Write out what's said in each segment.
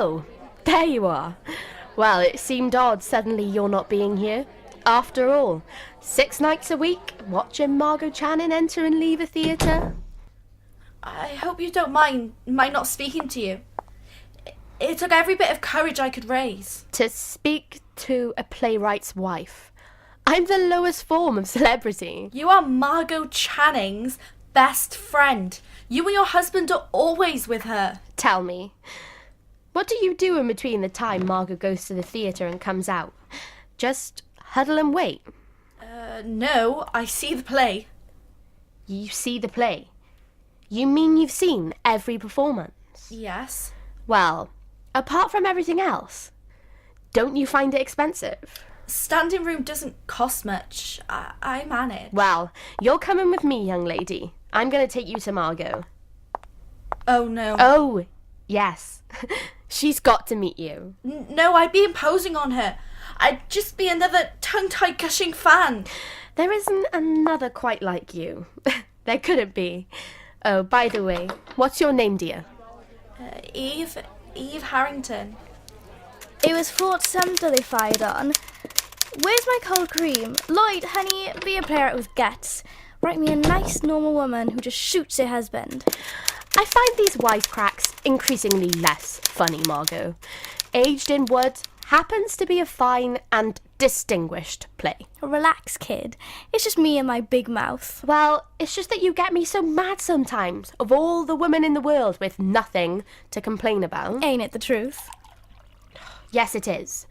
Oh, there you are. Well, it seemed odd suddenly you're not being here. After all, 6 nights a week, watching Margot Channing enter and leave a theatre. I hope you don't mind not speaking to you. It took every bit of courage I could raise. To speak to a playwright's wife. I'm the lowest form of celebrity. You are Margot Channing's best friend. You and your husband are always with her. Tell me, what do you do in between the time Margot goes to the theatre and comes out? Just huddle and wait? No, I see the play. You see the play? You mean you've seen every performance? Yes. Well, apart from everything else, don't you find it expensive? Standing room doesn't cost much. I manage. Well, you're coming with me, young lady. I'm going to take you to Margot. Oh, no. Oh, yes. She's got to meet you. No, I'd be imposing on her. I'd just be another tongue-tied gushing fan. There isn't another quite like you. There couldn't be. Oh, by the way, what's your name, dear? Eve Harrington. It was Fort Sumter they fired on. Where's my cold cream? Lloyd, honey, be a playwright with guts. Write me a nice, normal woman who just shoots her husband. I find these wisecracks increasingly less funny, Margot. Aged in Wood happens to be a fine and distinguished play. Relax, kid. It's just me and my big mouth. Well, it's just that you get me so mad sometimes, of all the women in the world with nothing to complain about. Ain't it the truth? Yes, it is.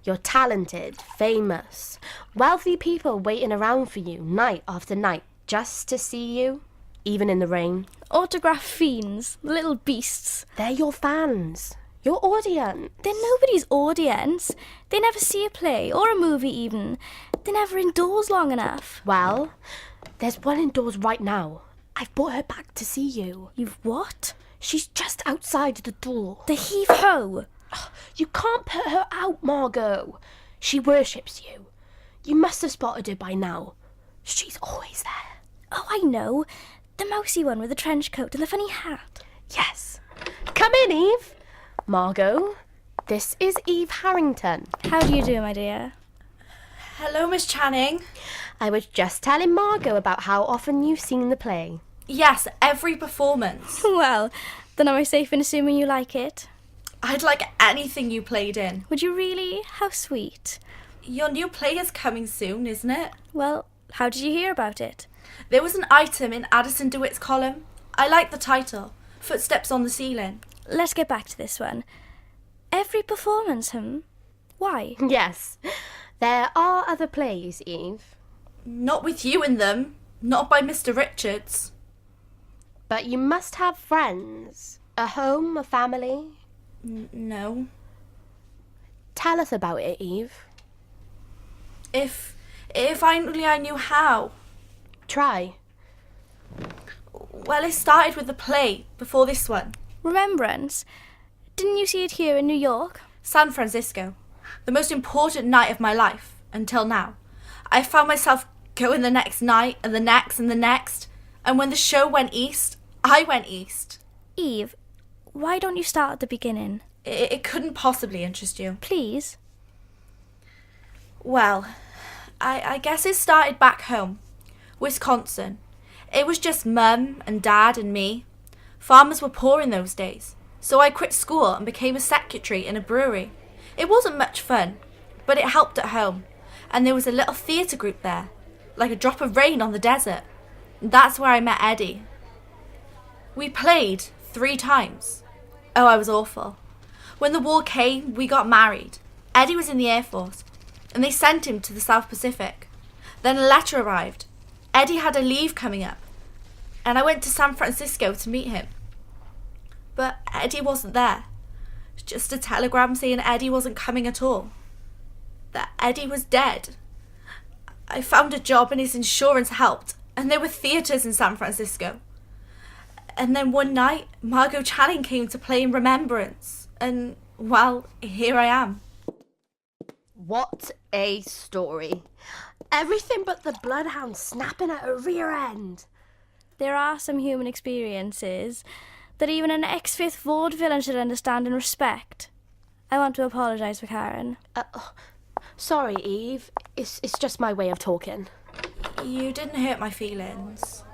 You're talented, famous, wealthy people waiting around for you night after night just to see you, even in the rain. Autograph fiends, little beasts. They're your fans, your audience. They're nobody's audience. They never see a play or a movie even. They're never indoors long enough. Well, there's one indoors right now. I've brought her back to see you. You've what? She's just outside the door. The heave-ho. You can't put her out, Margot. She worships you. You must have spotted her by now. She's always there. Oh, I know. The mousy one with the trench coat and the funny hat. Yes. Come in, Eve. Margot, this is Eve Harrington. How do you do, my dear? Hello, Miss Channing. I was just telling Margot about how often you've seen the play. Yes, every performance. Well, then am I safe in assuming you like it? I'd like anything you played in. Would you really? How sweet. Your new play is coming soon, isn't it? Well, how did you hear about it? There was an item in Addison DeWitt's column. I like the title, Footsteps on the Ceiling. Let's get back to this one. Every performance, Why? Yes. There are other plays, Eve. Not with you in them. Not by Mr. Richards. But you must have friends. A home, a family. No. Tell us about it, Eve. If only I knew how. Try. Well, it started with the play before this one. Remembrance? Didn't you see it here in New York? San Francisco. The most important night of my life, until now. I found myself going the next night and the next and the next. And when the show went east, I went east. Eve, why don't you start at the beginning? It couldn't possibly interest you. Please? Well, I guess it started back home, Wisconsin. It was just Mum and Dad and me. Farmers were poor in those days, so I quit school and became a secretary in a brewery. It wasn't much fun, but it helped at home, and there was a little theatre group there, like a drop of rain on the desert. That's where I met Eddie. We played 3 times. Oh, I was awful. When the war came, we got married. Eddie was in the Air Force, and they sent him to the South Pacific. Then a letter arrived. Eddie had a leave coming up, and I went to San Francisco to meet him. But Eddie wasn't there. Just a telegram saying Eddie wasn't coming at all. That Eddie was dead. I found a job and his insurance helped, and there were theatres in San Francisco. And then one night, Margot Channing came to play in Remembrance, and, well, here I am. What a story. Everything but the bloodhound snapping at her rear end. There are some human experiences that even an ex-Fifth Ward villain should understand and respect. I want to apologise for Karen. Sorry, Eve. It's just my way of talking. You didn't hurt my feelings.